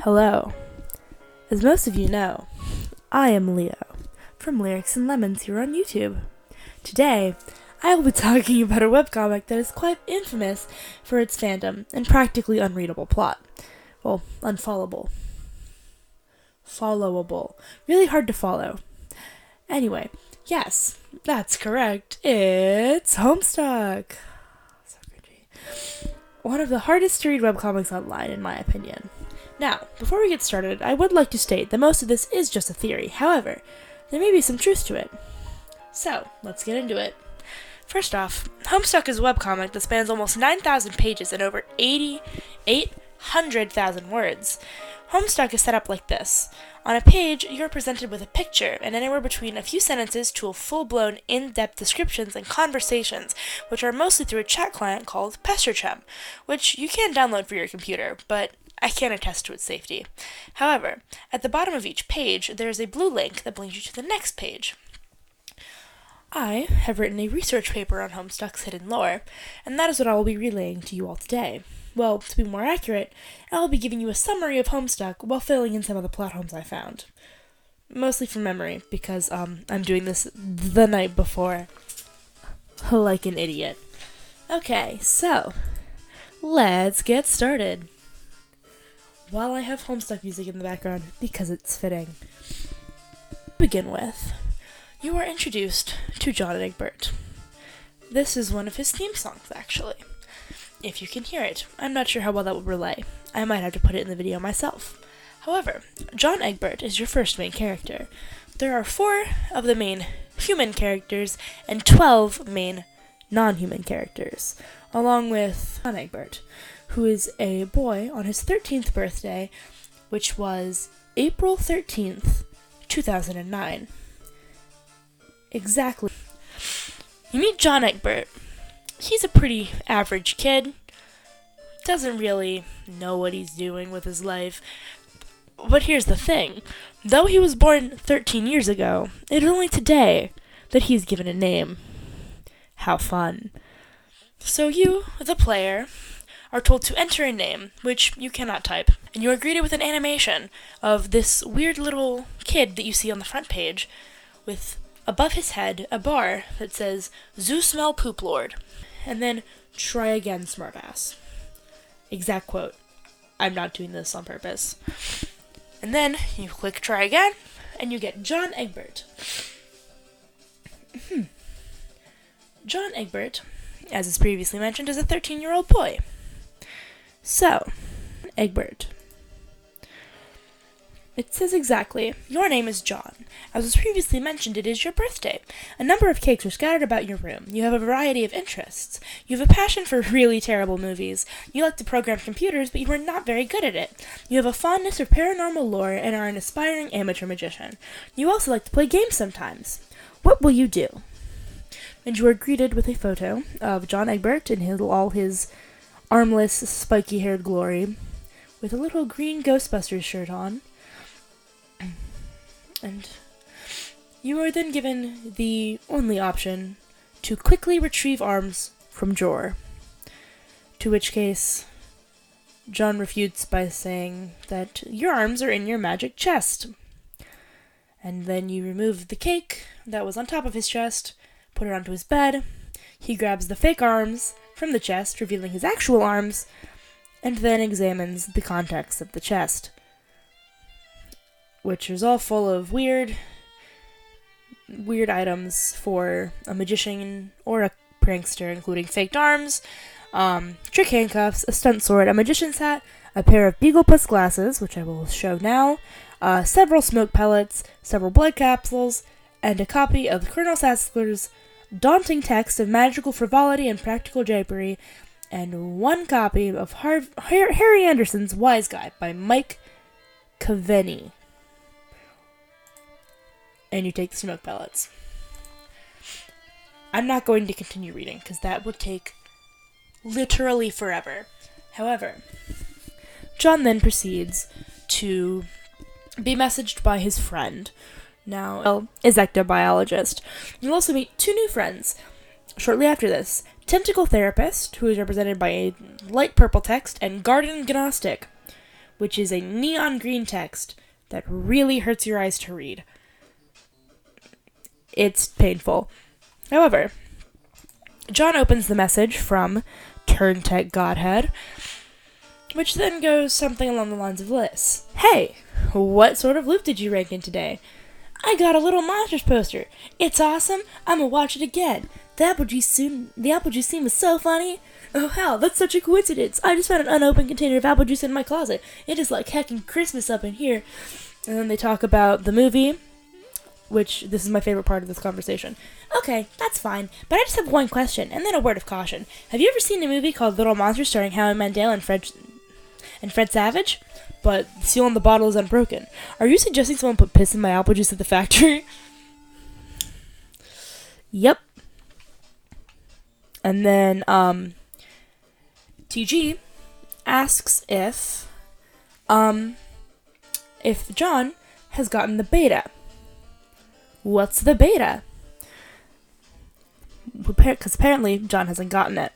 Hello. As most of you know, I am Leo, from Lyrics and Lemons here on YouTube. Today, I will be talking about a webcomic that is quite infamous for its fandom and practically unreadable plot. Well, unfollowable. Followable. Really hard to follow. Anyway, yes, that's correct. It's Homestuck. So cringy. One of the hardest to read webcomics online, in my opinion. Now, before we get started, I would like to state that most of this is just a theory. However, there may be some truth to it. So, let's get into it. First off, Homestuck is a webcomic that spans almost 9,000 pages and over 800,000 words. Homestuck is set up like this. On a page, you're presented with a picture and anywhere between a few sentences to a full-blown, in-depth descriptions and conversations, which are mostly through a chat client called PesterChem, which you can download for your computer, but I can't attest to its safety. However, at the bottom of each page, there is a blue link that brings you to the next page. I have written a research paper on Homestuck's hidden lore, and that is what I will be relaying to you all today. Well, to be more accurate, I will be giving you a summary of Homestuck while filling in some of the plot holes I found. Mostly from memory, because I'm doing this the night before. Like an idiot. Okay, so, let's get started. While I have Homestuck music in the background, because it's fitting. To begin with, you are introduced to John Egbert. This is one of his theme songs, actually. If you can hear it, I'm not sure how well that will relay. I might have to put it in the video myself. However, John Egbert is your first main character. There are 4 of the main human characters and 12 main non-human characters, along with John Egbert, who is a boy on his 13th birthday, which was April 13th, 2009. Exactly. You meet John Egbert. He's a pretty average kid. Doesn't really know what he's doing with his life. But here's the thing. Though he was born 13 years ago, it is only today that he's given a name. How fun. So you, the player, are told to enter a name, which you cannot type, and you are greeted with an animation of this weird little kid that you see on the front page, with above his head a bar that says, "Zoo Smell Poop Lord," and then, "Try again, smartass." Exact quote. I'm not doing this on purpose. And then, you click try again, and you get John Egbert. John Egbert, as is previously mentioned, is a 13-year-old boy. So, Egbert. It says exactly, your name is John. As was previously mentioned, it is your birthday. A number of cakes are scattered about your room. You have a variety of interests. You have a passion for really terrible movies. You like to program computers, but you are not very good at it. You have a fondness for paranormal lore and are an aspiring amateur magician. You also like to play games sometimes. What will you do? And you are greeted with a photo of John Egbert in all his armless, spiky-haired glory, with a little green Ghostbusters shirt on. And you are then given the only option to quickly retrieve arms from drawer. To which case, John refutes by saying that your arms are in your magic chest. And then you remove the cake that was on top of his chest, put it onto his bed. He grabs the fake arms from the chest, revealing his actual arms, and then examines the contents of the chest, which is all full of weird items for a magician or a prankster, including faked arms, trick handcuffs, a stunt sword, a magician's hat, a pair of Beagle Plus glasses, which I will show now, several smoke pellets, several blood capsules, and a copy of Colonel Sassler's daunting text of magical frivolity and practical drapery, and 1 copy of Harry Anderson's Wise Guy by Mike Caveney. And you take the smoke pellets. I'm not going to continue reading, because that would take literally forever. However, John then proceeds to be messaged by his friend, now is ectobiologist. You'll also meet 2 new friends shortly after this. Tentacle Therapist, who is represented by a light purple text, and Garden Gnostic, which is a neon green text that really hurts your eyes to read. It's painful. However, John opens the message from Turntech Godhead, which then goes something along the lines of this. Hey, what sort of loop did you rank in today? I got a little Monsters poster. It's awesome. I'm gonna watch it again. The apple juice scene was so funny. Oh hell, that's such a coincidence. I just found an unopened container of apple juice in my closet. It is like heckin' Christmas up in here. And then they talk about the movie, which this is my favorite part of this conversation. Okay, that's fine, but I just have one question, and then a word of caution. Have you ever seen a movie called Little Monsters starring Howie Mandel and Fred Savage? But the seal on the bottle is unbroken. Are you suggesting someone put piss in my apple juice at the factory? Yep. And then, TG asks if John has gotten the beta. What's the beta? Because apparently John hasn't gotten it.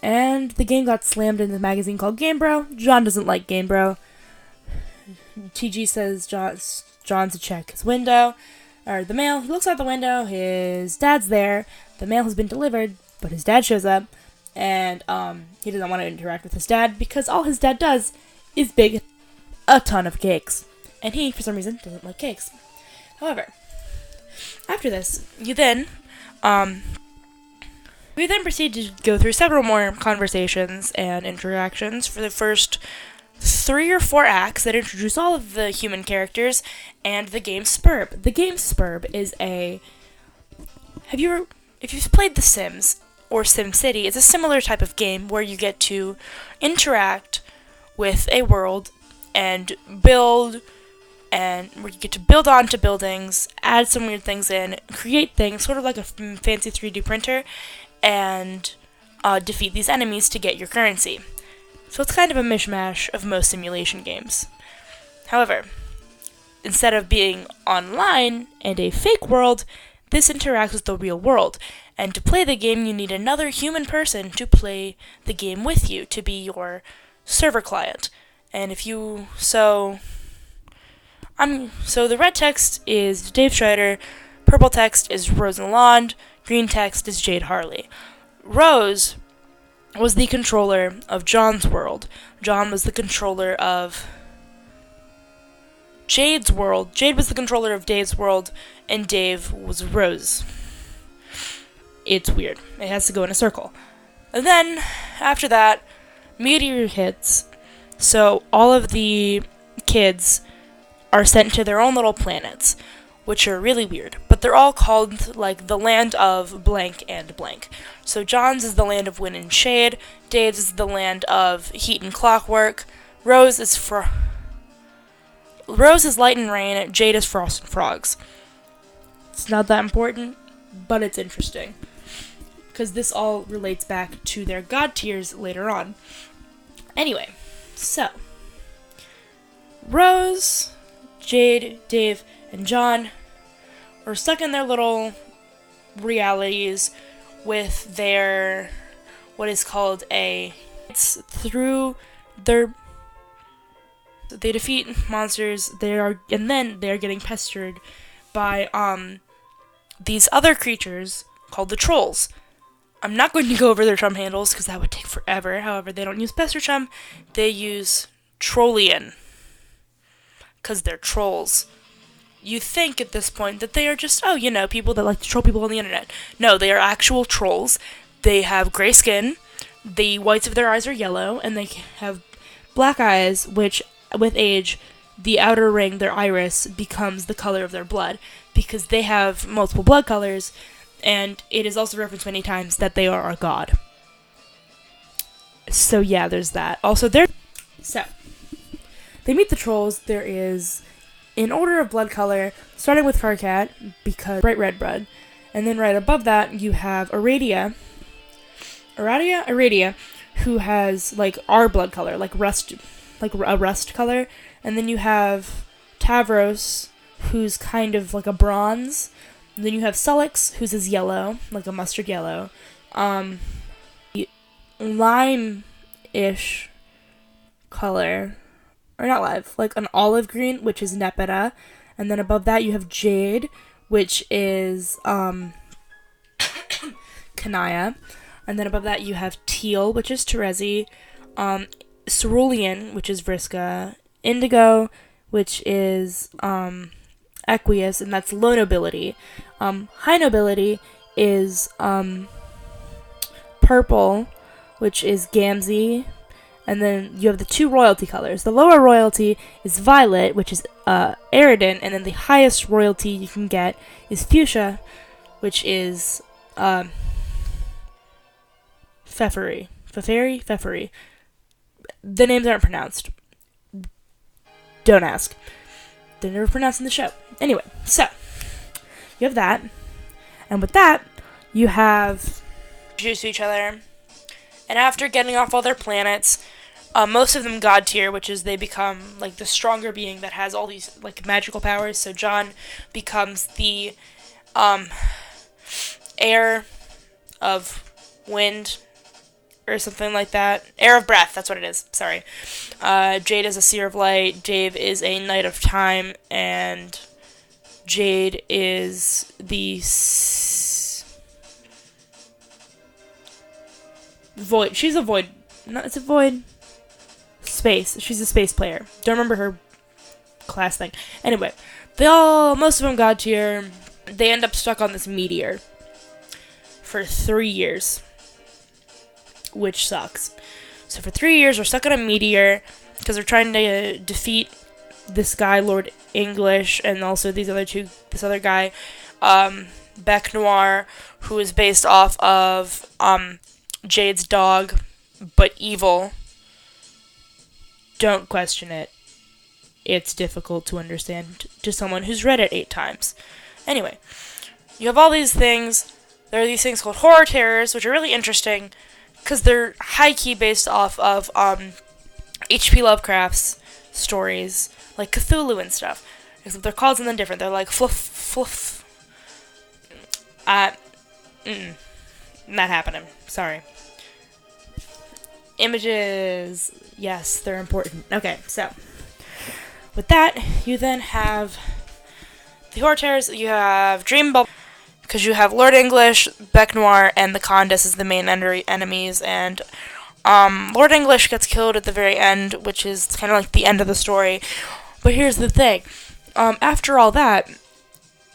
And the game got slammed in the magazine called Game Bro. John doesn't like Game Bro. TG says John to check his window, or the mail. He looks out the window. His dad's there. The mail has been delivered, but his dad shows up, and he doesn't want to interact with his dad because all his dad does is bake a ton of cakes, and he, for some reason, doesn't like cakes. However, after this, we then proceed to go through several more conversations and interactions for the first 3 or 4 acts that introduce all of the human characters and the game Spurb. The game Spurb is if you've played The Sims or SimCity, it's a similar type of game where you get to interact with a world and build, and where you get to build onto buildings, add some weird things in, create things, sort of like a fancy 3D printer, and defeat these enemies to get your currency. So it's kind of a mishmash of most simulation games. However, instead of being online and a fake world, this interacts with the real world. And to play the game, you need another human person to play the game with you, to be your server client. And so the red text is Dave Schrader, purple text is Rose Lalonde, green text is Jade Harley. Rose was the controller of John's world. John was the controller of Jade's world. Jade was the controller of Dave's world, and Dave was Rose. It's weird. It has to go in a circle. And then, after that, meteor hits, so all of the kids are sent to their own little planets, which are really weird, but they're all called, like, the land of blank and blank. So John's is the land of wind and shade, Dave's is the land of heat and clockwork, Rose is light and rain, Jade is frost and frogs. It's not that important, but it's interesting, because this all relates back to their god tiers later on. Anyway, so Rose, Jade, Dave, and John are stuck in their little realities with their, what is called they defeat monsters, and then they're getting pestered by these other creatures called the trolls. I'm not going to go over their chum handles because that would take forever. However, they don't use pester chum, they use trollian, because they're trolls. You think at this point that they are just, people that like to troll people on the internet. No, they are actual trolls. They have gray skin, the whites of their eyes are yellow, and they have black eyes, which, with age, the outer ring, their iris, becomes the color of their blood, because they have multiple blood colors, and it is also referenced many times that they are a god. So yeah, there's that. Also, they meet the trolls. There is, in order of blood color, starting with Karkat, because bright red blood, and then right above that you have Aradia, who has like our blood color, like a rust color, and then you have Tavros, who's kind of like a bronze, and then you have Sullix, who's as yellow, like a mustard yellow, lime-ish color, or not live, like an olive green, which is Nepeta, and then above that you have jade, which is Kanaya, and then above that you have teal, which is Terezi, cerulean, which is Vriska, indigo, which is Equius, and that's low nobility. High nobility is purple, which is Gamzee, and then you have the two royalty colors. The lower royalty is violet, which is Aridin, and then the highest royalty you can get is fuchsia, which is Pfeffery. Pfeffery. The names aren't pronounced. Don't ask. They're never pronounced in the show. Anyway, so you have that, and with that, you have introduced to each other. And after getting off all their planets, most of them god tier, which is they become like the stronger being that has all these like magical powers. So John becomes the heir of wind or something like that. Heir of breath, that's what it is. Sorry. Jade is a seer of light. Dave is a knight of time, and Jade is the void. She's a void. No, it's a void. Space. She's a space player. Don't remember her class thing. Anyway, most of them god tier. They end up stuck on this meteor for 3 years, which sucks. So for 3 years, we're stuck on a meteor because we're trying to defeat this guy, Lord English, and also this other guy, Bec Noir, who is based off of Jade's dog, but evil. Don't question it. It's difficult to understand to someone who's read it 8 times. Anyway, you have all these things. There are these things called horror terrors, which are really interesting because they're high-key based off of H.P. Lovecraft's stories, like Cthulhu and stuff. Except they're called something different. They're like fluff. Not happening. Sorry. Images. Yes, they're important. Okay, so with that, you then have the horror terrors. You have Dream Bubble, because you have Lord English, Bec Noir, and the Condess as the main enemies, and Lord English gets killed at the very end, which is kind of like the end of the story. But here's the thing. After all that,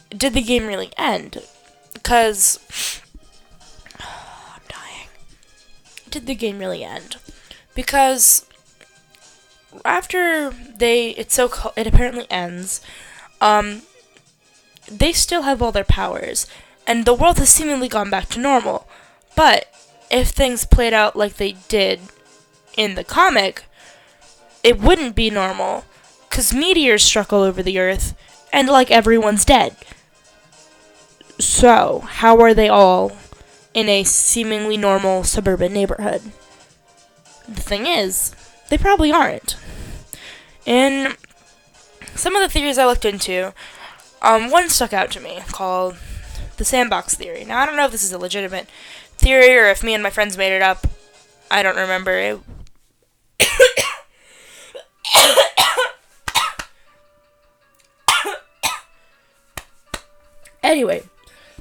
did the game really end? Because I'm dying. Did the game really end? Because after it apparently ends, they still have all their powers, and the world has seemingly gone back to normal. But if things played out like they did in the comic, it wouldn't be normal, because meteors struck all over the Earth, and like everyone's dead. So, how are they all in a seemingly normal suburban neighborhood? The thing is, they probably aren't. In some of the theories I looked into, one stuck out to me called the sandbox theory. Now, I don't know if this is a legitimate theory or if me and my friends made it up. I don't remember. Anyway,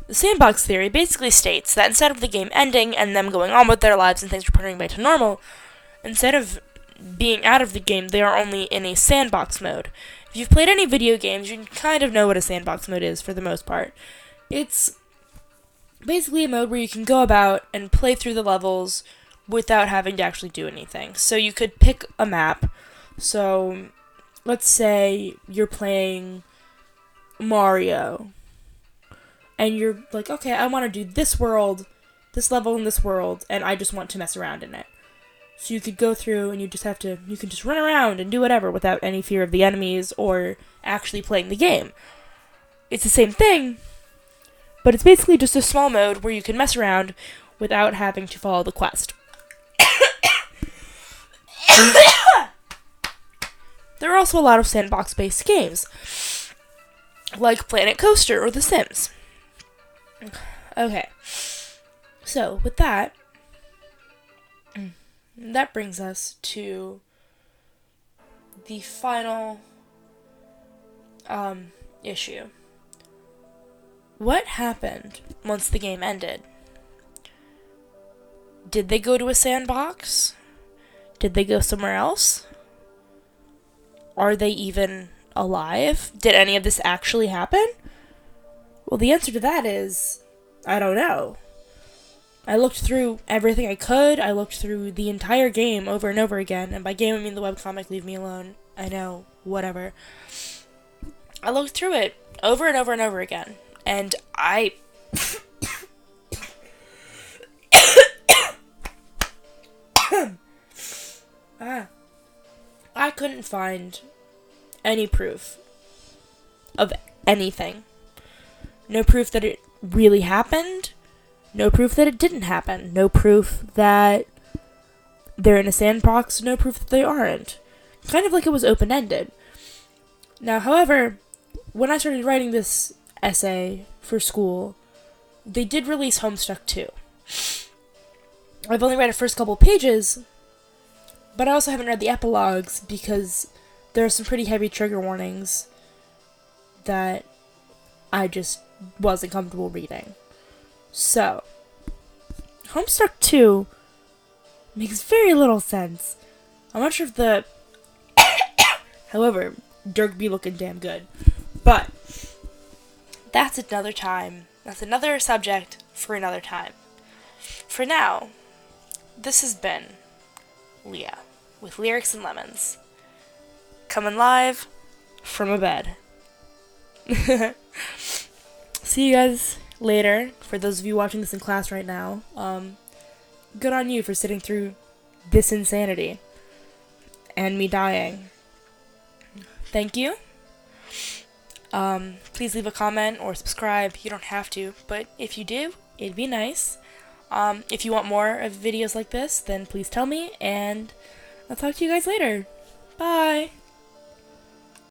the sandbox theory basically states that instead of the game ending and them going on with their lives and things returning back to normal, instead of being out of the game, they are only in a sandbox mode. If you've played any video games, you kind of know what a sandbox mode is for the most part. It's basically a mode where you can go about and play through the levels without having to actually do anything. So you could pick a map. So let's say you're playing Mario, and you're like, okay, I want to do this world, this level in this world, and I just want to mess around in it. So you could go through and you can just run around and do whatever without any fear of the enemies or actually playing the game. It's the same thing, but it's basically just a small mode where you can mess around without having to follow the quest. There are also a lot of sandbox-based games, like Planet Coaster or The Sims. Okay, so with that brings us to the final issue. What happened once the game ended? Did they go to a sandbox? Did they go somewhere else? Are they even alive? Did any of this actually happen? Well, the answer to that is, I don't know. I looked through everything I could. I looked through the entire game over and over again. And by game, I mean the webcomic, leave me alone. I know, whatever. I looked through it over and over and over again. And I couldn't find any proof of anything. No proof that it really happened. No proof that it didn't happen. No proof that they're in a sandbox. No proof that they aren't. Kind of like it was open-ended. Now, however, when I started writing this essay for school, they did release Homestuck 2. I've only read the first couple pages, but I also haven't read the epilogues because there are some pretty heavy trigger warnings that I just wasn't comfortable reading. So, Homestuck 2 makes very little sense. I'm not sure if the... However, Dirk be looking damn good. But, that's another time. That's another subject for another time. For now, this has been Leah with Lyrics and Lemons. Coming live from a bed. See you guys later. For those of you watching this in class right now, good on you for sitting through this insanity and me dying. Thank you. Please leave a comment or subscribe. You don't have to, but if you do, it'd be nice. If you want more of videos like this, then please tell me, and I'll talk to you guys later. Bye!